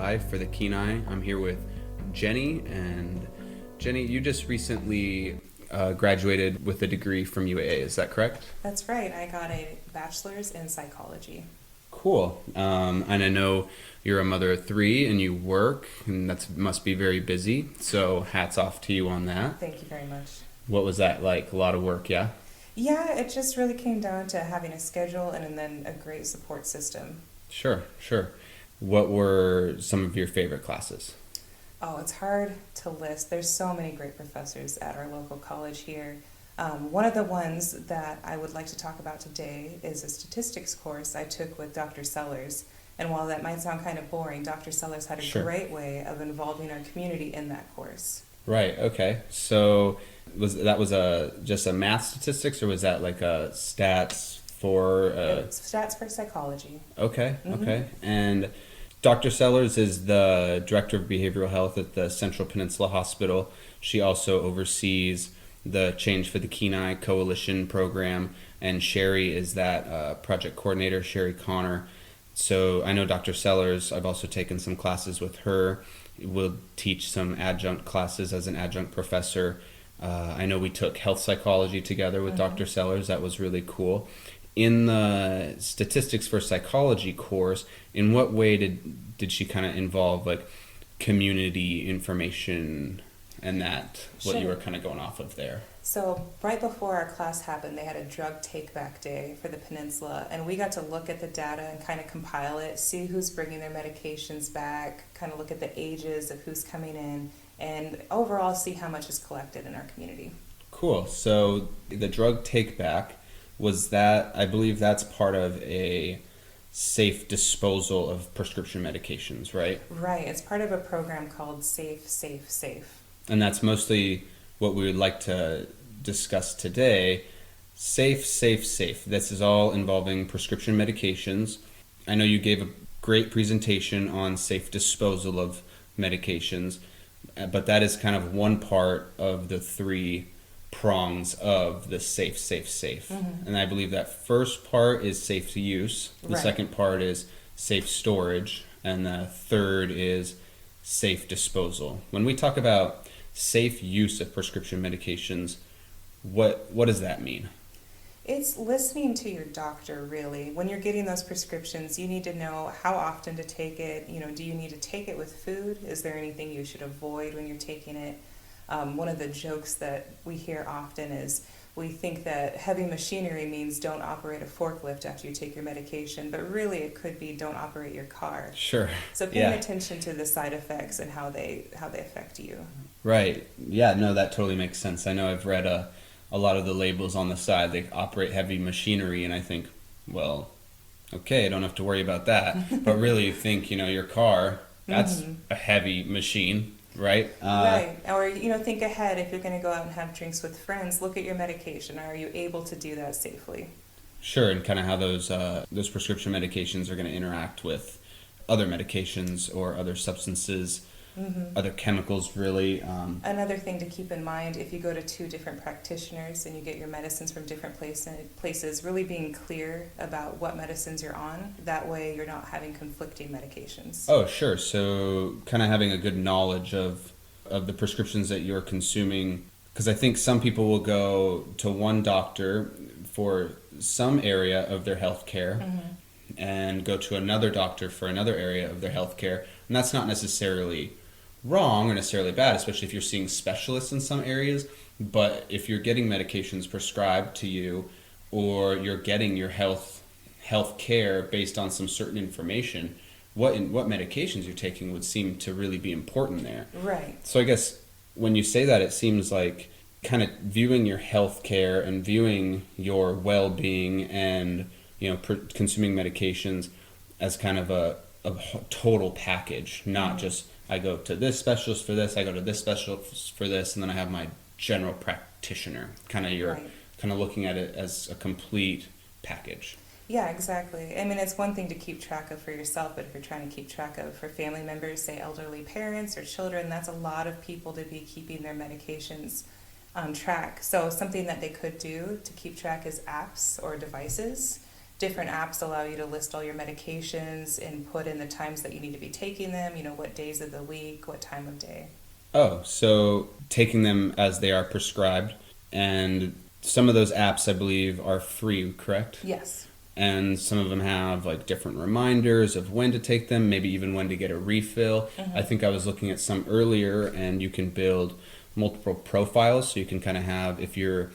5 for the Kenai. I'm here with Jeni, and Jeni, you just recently graduated with a degree from UAA, is that correct? That's right. I got a bachelor's in psychology. Cool. And I know you're a mother of three and you work, and that must be very busy, so hats off to you on that. Thank you very much. What was that like? A lot of work, yeah? Yeah, it just really came down to having a schedule and then a great support system. Sure, sure. What were some of your favorite classes? Oh, it's hard to list. There's so many great professors at our local college here. One of the ones that I would like to talk about today is a statistics course I took with Dr. Sellers. And while that might sound kind of boring, Dr. Sellers had a Sure. great way of involving our community in that course. Right, okay. So was a just a math statistics, or was that like a stats for It's stats for psychology. okay, Mhm. okay. And Dr. Sellers is the director of behavioral health at the Central Peninsula Hospital. She also oversees the Change for the Kenai Coalition program, and Sherry is that project coordinator, Sherry Connor. So I know Dr. Sellers, I've also taken some classes with her. We'll teach some adjunct classes as an adjunct professor. I know we took health psychology together with Dr. Sellers. That was really cool. In the statistics for psychology course, in what way did she kind of involve like community information and that, what you Sure. were kind of going off of there? So right before our class happened, they had a drug take-back day for the peninsula, and we got to look at the data and kind of compile it, see who's bringing their medications back, kind of look at the ages of who's coming in, and overall see how much is collected in our community. Cool. So the drug take back, was that, I believe that's part of a safe disposal of prescription medications, right? Right, it's part of a program called Safe, Safe, Safe. And that's mostly what we would like to discuss today. Safe, safe, safe. This is all involving prescription medications. I know you gave a great presentation on safe disposal of medications, but that is kind of one part of the three prongs of the safe, safe, safe. And I believe that first part is safe to use, the Right. second part is safe storage, and the third is safe disposal. When we talk about safe use of prescription medications, what does that mean? It's listening to your doctor, really. When you're getting those prescriptions, you need to know how often to take it. You know, do you need to take it with food? Is there anything you should avoid when you're taking it? One of the jokes that we hear often is we think that heavy machinery means don't operate a forklift after you take your medication, but really it could be don't operate your car. Sure. So paying Yeah. attention to the side effects and how they affect you. Right. Yeah, no, that totally makes sense. I know I've read a lot of the labels on the side. They operate heavy machinery, and I think, well, okay, I don't have to worry about that. But really, you think, your car, that's a heavy machine, right? Right. Or, think ahead if you're going to go out and have drinks with friends, look at your medication. Are you able to do that safely? Sure, and kind of how those prescription medications are going to interact with other medications or other substances, other chemicals, really. Another thing to keep in mind, if you go to two different practitioners and you get your medicines from different places, really being clear about what medicines you're on. That way you're not having conflicting medications. Oh, sure. So kind of having a good knowledge of the prescriptions that you're consuming, because I think some people will go to one doctor for some area of their health care and go to another doctor for another area of their health care. And that's not necessarily wrong or necessarily bad, especially if you're seeing specialists in some areas. But if you're getting medications prescribed to you, or you're getting your health care based on some certain information, what medications you're taking would seem to really be important there. Right. So I guess when you say that, it seems like kind of viewing your health care and viewing your well-being and consuming medications as kind of a total package, not just I go to this specialist for this, I go to this specialist for this, and then I have my general practitioner. Kind of you're Right. kind of looking at it as a complete package. Yeah, exactly. I mean, it's one thing to keep track of for yourself, but if you're trying to keep track of for family members, say elderly parents or children, that's a lot of people to be keeping their medications on track. So something that they could do to keep track is apps or devices. Different apps allow you to list all your medications and put in the times that you need to be taking them, what days of the week, what time of day. Oh, so taking them as they are prescribed, and some of those apps I believe are free, correct? Yes. And some of them have like different reminders of when to take them, maybe even when to get a refill. I think I was looking at some earlier, and you can build multiple profiles, so you can kind of have, if you're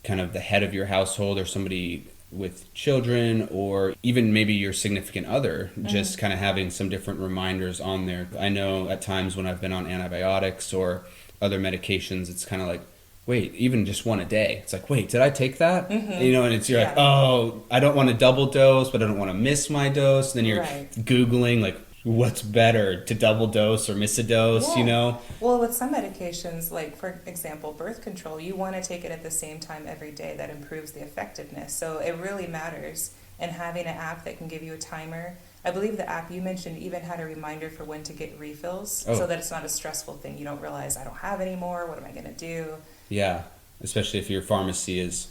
kind of the head of your household or somebody with children, or even maybe your significant other, just kind of having some different reminders on there. I know at times when I've been on antibiotics or other medications, it's kind of like, wait, even just one a day. It's like, wait, did I take that? And it's, you're like, oh, I don't want to double dose, but I don't want to miss my dose. And then you're Googling, like, what's better, to double dose or miss a dose, Well, with some medications, like for example, birth control, you want to take it at the same time every day. That improves the effectiveness. So it really matters. And having an app that can give you a timer. I believe the app you mentioned even had a reminder for when to get refills, so that it's not a stressful thing. You don't realize, I don't have any more, what am I going to do? Yeah, especially if your pharmacy is,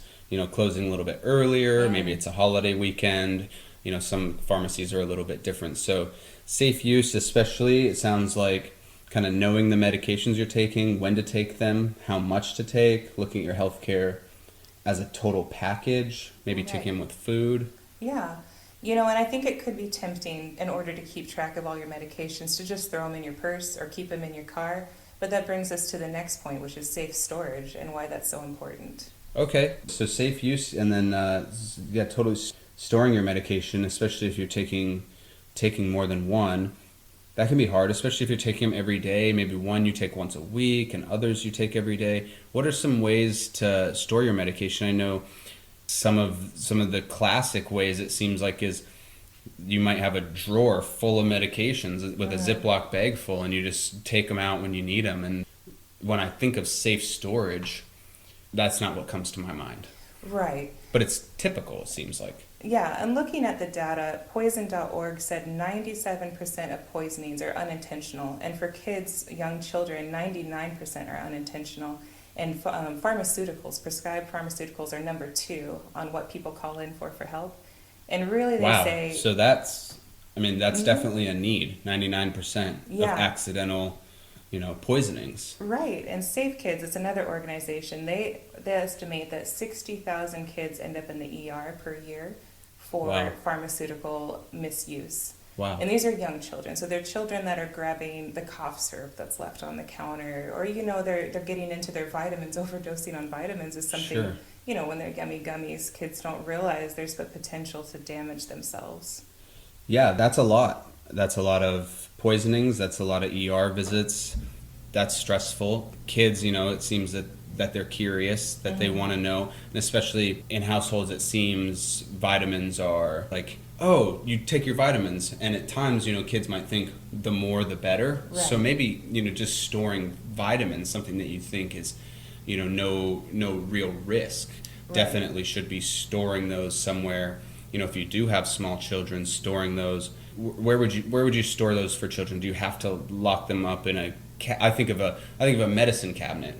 closing a little bit earlier, maybe it's a holiday weekend, some pharmacies are a little bit different. So safe use, especially, it sounds like kind of knowing the medications you're taking, when to take them, how much to take, looking at your healthcare as a total package, maybe taking them with food. Yeah. And I think it could be tempting, in order to keep track of all your medications, to just throw them in your purse or keep them in your car. But that brings us to the next point, which is safe storage, and why that's so important. Okay, so safe use, and then totally storing your medication, especially if you're taking more than one. That can be hard, especially if you're taking them every day. Maybe one you take once a week, and others you take every day. What are some ways to store your medication? I know some of the classic ways, it seems like, is you might have a drawer full of medications with a Ziploc bag full, and you just take them out when you need them. And when I think of safe storage, that's not what comes to my mind. Right. But it's typical, it seems like. Yeah, and looking at the data, poison.org said 97% of poisonings are unintentional. And for kids, young children, 99% are unintentional. And pharmaceuticals, prescribed pharmaceuticals, are number 2 on what people call in for help. And really they say... So that's definitely a need, 99% of accidental, poisonings. Right, and Safe Kids, it's another organization. They estimate that 60,000 kids end up in the ER per year for pharmaceutical misuse. Wow. And these are young children. So they're children that are grabbing the cough syrup that's left on the counter, or, they're getting into their vitamins. Overdosing on vitamins is something, when they're gummies, kids don't realize there's the potential to damage themselves. Yeah, that's a lot. That's a lot of poisonings. That's a lot of ER visits. That's stressful. Kids, it seems that they're curious, that they want to know. And especially in households, it seems vitamins are like, oh, you take your vitamins. And at times, kids might think the more the better. Right. So maybe, just storing vitamins, something that you think is, no real risk. Right. Definitely should be storing those somewhere. If you do have small children, storing those. Where would you store those for children? Do you have to lock them up in a? I think of a medicine cabinet,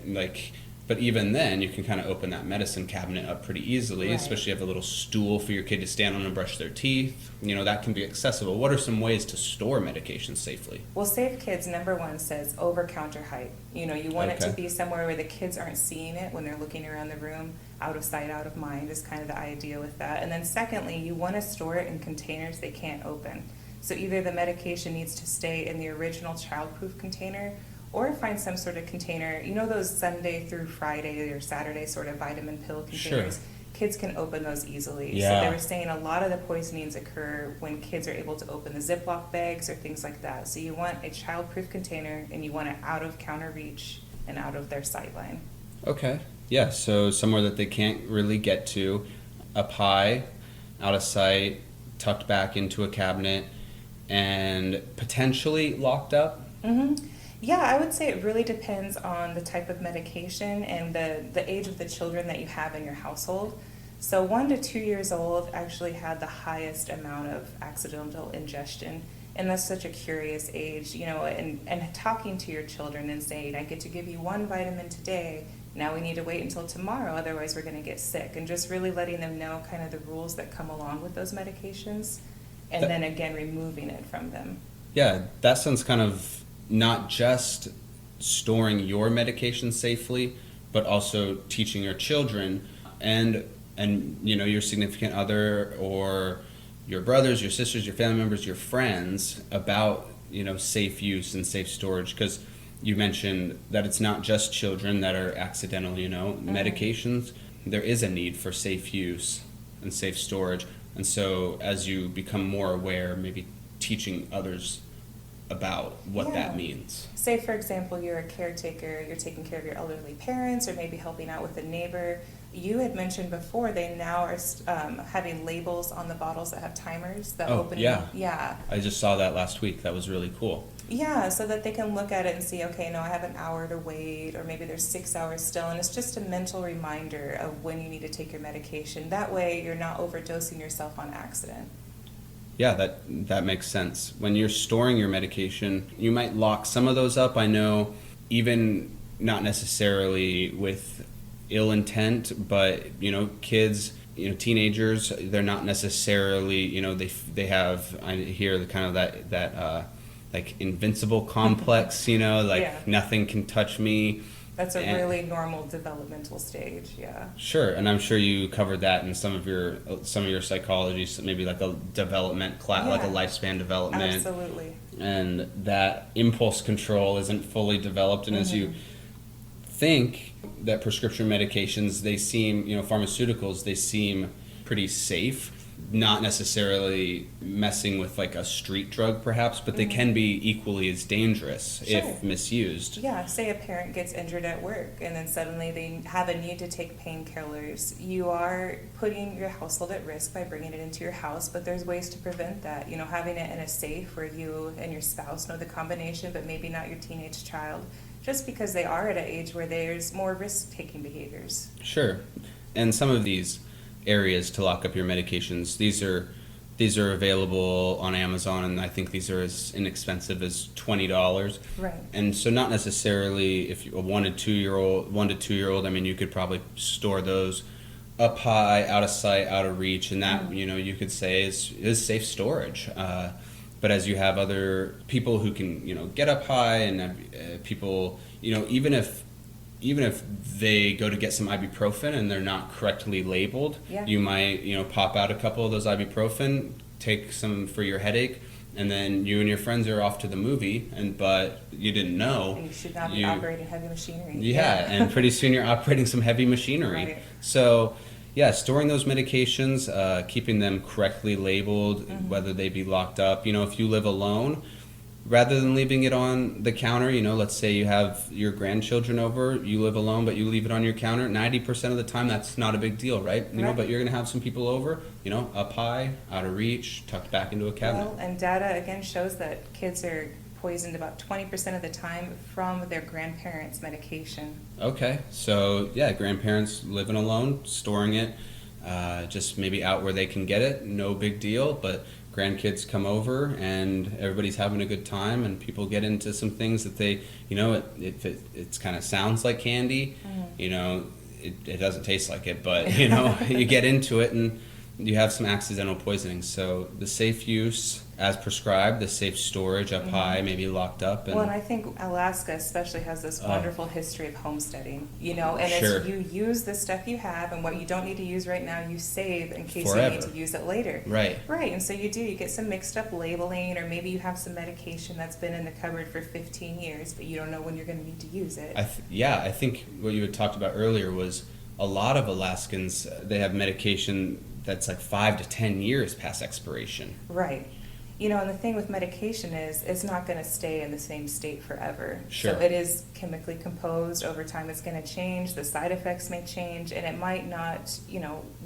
but even then, you can kind of open that medicine cabinet up pretty easily, right. Especially if you have a little stool for your kid to stand on and brush their teeth. That can be accessible. What are some ways to store medication safely? Well, Safe Kids, number 1, says over-counter height. You want it to be somewhere where the kids aren't seeing it when they're looking around the room. Out of sight, out of mind is kind of the idea with that. And then secondly, you want to store it in containers they can't open. So either the medication needs to stay in the original childproof container, or find some sort of container, those Sunday through Friday or Saturday sort of vitamin pill containers. Sure. Kids can open those easily. Yeah. So they were saying a lot of the poisonings occur when kids are able to open the Ziploc bags or things like that. So you want a childproof container, and you want it out of counter reach and out of their sight line. Okay. Yeah, so somewhere that they can't really get to, up high, out of sight, tucked back into a cabinet, and potentially locked up? Mm-hmm. Yeah, I would say it really depends on the type of medication and the age of the children that you have in your household. So 1 to 2 years old actually had the highest amount of accidental ingestion, and that's such a curious age, and talking to your children and saying, I get to give you 1 vitamin today, Now we need to wait until tomorrow, otherwise we're going to get sick. And just really letting them know kind of the rules that come along with those medications, and That- then again removing it from them. Yeah, that sounds kind of not just storing your medication safely, but also teaching your children and your significant other or your brothers, your sisters, your family members, your friends about safe use and safe storage, because you mentioned that it's not just children that are accidental, medications. There is a need for safe use and safe storage. And so as you become more aware, maybe teaching others about what that means. Say, for example, you're a caretaker, you're taking care of your elderly parents, or maybe helping out with a neighbor. You had mentioned before they now are having labels on the bottles that have timers. Yeah. I just saw that last week. That was really cool. Yeah, so that they can look at it and see, okay, no, I have an hour to wait, or maybe there's 6 hours still, and it's just a mental reminder of when you need to take your medication. That way you're not overdosing yourself on accident. Yeah, that makes sense. When you're storing your medication, you might lock some of those up. I know, even not necessarily with ill intent, but kids, teenagers, they're not necessarily, they have, I hear the kind of that like invincible complex, nothing can touch me. That's a really normal developmental stage, yeah. Sure, and I'm sure you covered that in some of your psychology, so maybe like a development class, like a lifespan development. Absolutely. And that impulse control isn't fully developed, and as you think that prescription medications, they seem, pharmaceuticals, they seem pretty safe, not necessarily messing with like a street drug perhaps, but they can be equally as dangerous if misused. Yeah, say a parent gets injured at work and then suddenly they have a need to take painkillers. You are putting your household at risk by bringing it into your house, but there's ways to prevent that. Having it in a safe where you and your spouse know the combination, but maybe not your teenage child, just because they are at an age where there's more risk-taking behaviors. Sure. And some of these areas to lock up your medications, these are available on Amazon, and I think these are as inexpensive as $20. Right. And so not necessarily if you a 1 to 2 year old, I mean, you could probably store those up high, out of sight, out of reach, and that you could say is safe storage. But as you have other people who can get up high, and people even if they go to get some ibuprofen and they're not correctly labeled, you might, pop out a couple of those ibuprofen, take some for your headache, and then you and your friends are off to the movie, but you didn't know. And you should not be operating heavy machinery. Yeah, and pretty soon you're operating some heavy machinery. Right. So, storing those medications, keeping them correctly labeled, whether they be locked up. If you live alone, rather than leaving it on the counter, let's say you have your grandchildren over, you live alone, but you leave it on your counter, 90% of the time that's not a big deal, right? But you're going to have some people over, up high, out of reach, tucked back into a cabinet. Well, and data again shows that kids are poisoned about 20% of the time from their grandparents' medication. Okay, so grandparents living alone, storing it, just maybe out where they can get it, no big deal, but grandkids come over and everybody's having a good time, and people get into some things that they, it kind of sounds like candy, it doesn't taste like it, but you get into it and you have some accidental poisoning. So the safe use as prescribed, the safe storage up high, maybe locked up. And I think Alaska especially has this wonderful history of homesteading, and as you use the stuff you have, and what you don't need to use right now, you save in case forever. You need to use it later. Right. Right, and so you get some mixed up labeling, or maybe you have some medication that's been in the cupboard for 15 years, but you don't know when you're going to need to use it. I think what you had talked about earlier was a lot of Alaskans, they have medication that's like 5 to 10 years past expiration. Right. And the thing with medication is it's not going to stay in the same state forever. Sure. So it is chemically composed. Over time it's going to change. The side effects may change, and it might not,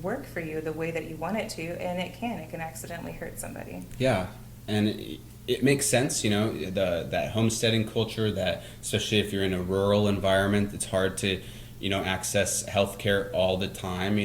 work for you the way that you want it to, and it can accidentally hurt somebody. Yeah. And it makes sense, that homesteading culture, that especially if you're in a rural environment, it's hard to, access healthcare all the time,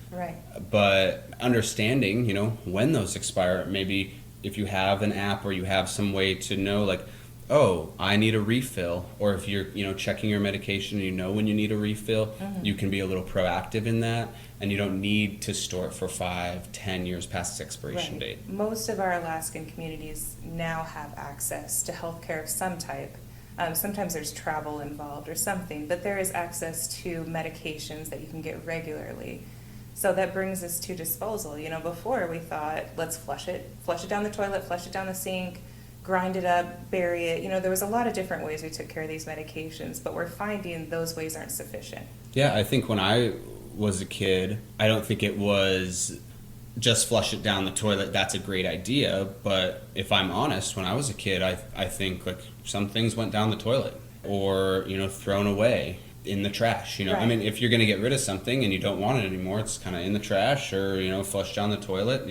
Right. But understanding, when those expire, maybe if you have an app or you have some way to know, like, oh, I need a refill, or if you're, checking your medication, when you need a refill, you can be a little proactive in that, and you don't need to store it for 5, 10 years past its expiration date. Most of our Alaskan communities now have access to healthcare of some type. Sometimes there's travel involved or something, but there is access to medications that you can get regularly. So that brings us to disposal. Before we thought, let's flush it down the toilet, flush it down the sink, grind it up, bury it. There was a lot of different ways we took care of these medications, but we're finding those ways aren't sufficient. Yeah, I think when I was a kid, I don't think it was just flush it down the toilet, that's a great idea. But if I'm honest, when I was a kid, I think like some things went down the toilet or, thrown away in the trash. Right. I mean, if you're going to get rid of something and you don't want it anymore, it's kind of in the trash or, flush down the toilet,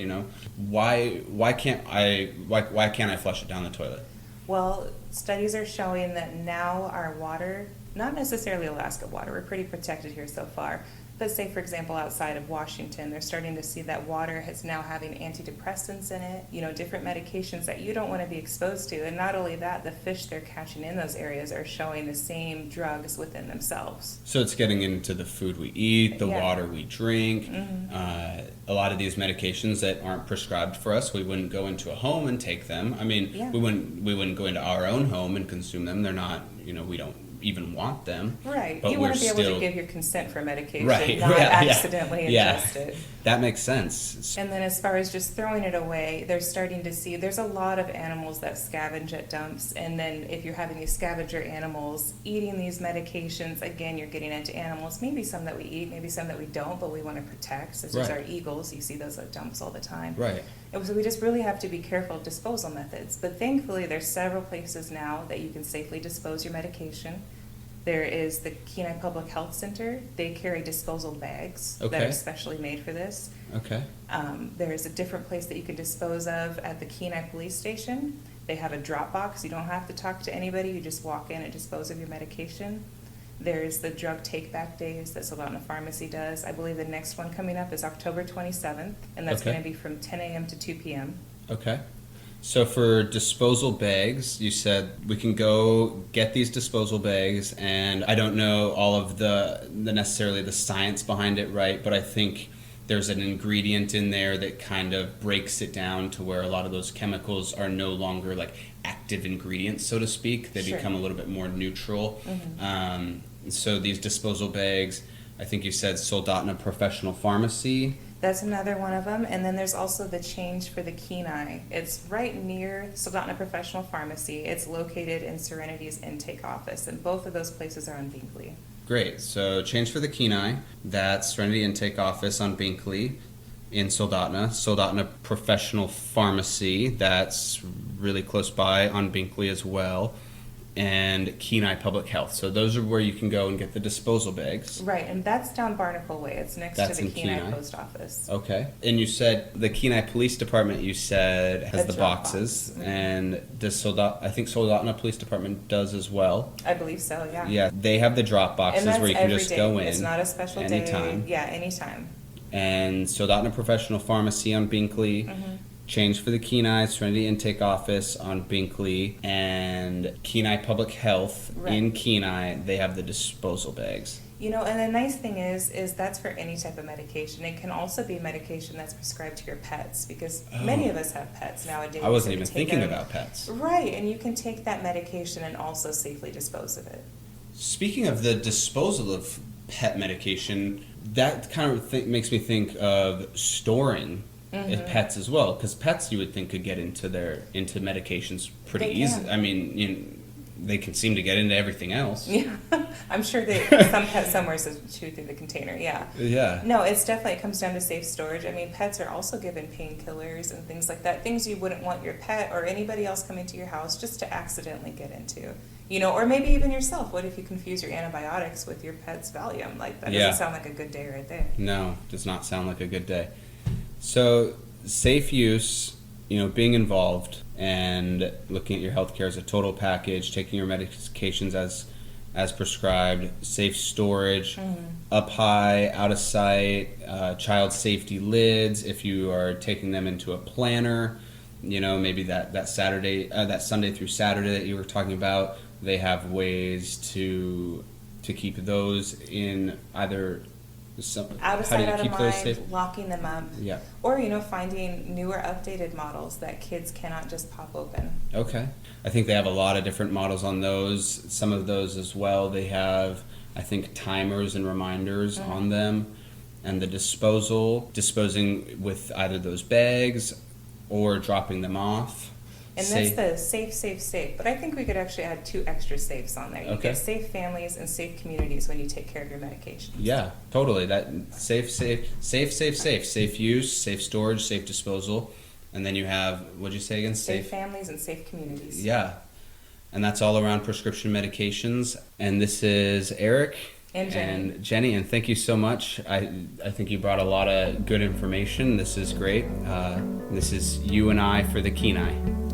why can't I flush it down the toilet? Well, studies are showing that now our water, not necessarily Alaska water, we're pretty protected here so far, but say, for example, outside of Washington, they're starting to see that water is now having antidepressants in it, different medications that you don't want to be exposed to. And not only that, the fish they're catching in those areas are showing the same drugs within themselves. So it's getting into the food we eat, the water we drink. A lot of these medications that aren't prescribed for us, we wouldn't go into a home and take them. I mean, we wouldn't go into our own home and consume them. They're not, we don't even want them. Right. But you want to be able to give your consent for medication, not accidentally ingest it. That makes sense. And then as far as just throwing it away, they're starting to see there's a lot of animals that scavenge at dumps. And then if you're having these scavenger animals eating these medications, again, you're getting into animals, maybe some that we eat, maybe some that we don't, but we want to protect, such as our eagles. You see those at dumps all the time. Right. And so we just really have to be careful of disposal methods. But thankfully, there's several places now that you can safely dispose your medication. There is the Kenai Public Health Center. They carry disposal bags that are specially made for this. Okay. There is a different place that you can dispose of at the Kenai Police Station. They have a drop box. You don't have to talk to anybody. You just walk in and dispose of your medication. There's the drug take-back days that Soldotna Pharmacy does. I believe the next one coming up is October 27th, and that's going to be from 10 a.m. to 2 p.m. Okay. So for disposal bags, you said we can go get these disposal bags, and I don't know all of the necessarily the science behind it, right? But I think there's an ingredient in there that kind of breaks it down to where a lot of those chemicals are no longer like active ingredients, so to speak. They become a little bit more neutral. So these disposal bags, I think you said Soldotna Professional Pharmacy. That's another one of them. And then there's also the Change for the Kenai. It's right near Soldotna Professional Pharmacy. It's located in Serenity's intake office, and both of those places are on Binkley. Great. So Change for the Kenai, that's Serenity Intake Office on Binkley in Soldotna. Soldotna Professional Pharmacy, that's really close by on Binkley as well. And Kenai Public Health. So those are where you can go and get the disposal bags. Right, and that's down Barnacle Way. It's next to the Kenai Post Office. Okay. And you said the Kenai Police Department, you said, has the boxes. Box. And does I think Soldotna Police Department does as well. I believe so, yeah. Yeah, they have the drop boxes where you can just go in. It's not a special anytime. day. Yeah, anytime. And Soldotna Professional Pharmacy on Binkley. Change for the Kenai, Serenity Intake Office on Binkley, and Kenai Public Health in Kenai, they have the disposal bags. And the nice thing is that's for any type of medication. It can also be medication that's prescribed to your pets, because many of us have pets nowadays. I wasn't even thinking about pets. Right, and you can take that medication and also safely dispose of it. Speaking of the disposal of pet medication, that kind of makes me think of storing pets as well, because pets you would think could get into medications pretty easily. I mean, they can seem to get into everything else. Yeah, I'm sure some pet somewhere says chew through the container. Yeah. Yeah. No, it comes down to safe storage. I mean, pets are also given painkillers and things like that. Things you wouldn't want your pet or anybody else coming to your house just to accidentally get into. Or maybe even yourself. What if you confuse your antibiotics with your pet's Valium? Like, that doesn't sound like a good day right there. No, does not sound like a good day. So, safe use, being involved and looking at your healthcare as a total package, taking your medications as prescribed, safe storage, up high, out of sight, child safety lids if you are taking them into a planner, maybe that Sunday through Saturday that you were talking about, they have ways to keep those in either Out of how do sight, you out of keep those safe? mind, locking them up. Yeah. Or, finding newer, updated models that kids cannot just pop open. Okay. I think they have a lot of different models on those. Some of those as well, they have, I think, timers and reminders on them. And the disposing with either those bags or dropping them off. And that's the safe. But I think we could actually add 2 extra safes on there. You Okay. get safe families and safe communities when you take care of your medication. Yeah, totally. That safe use, safe storage, safe disposal. And then you have, what'd you say again? Safe families and safe communities. Yeah. And that's all around prescription medications. And this is Eric. And Jeni. And Jeni, and thank you so much. I think you brought a lot of good information. This is great. This is you and I for the Kenai.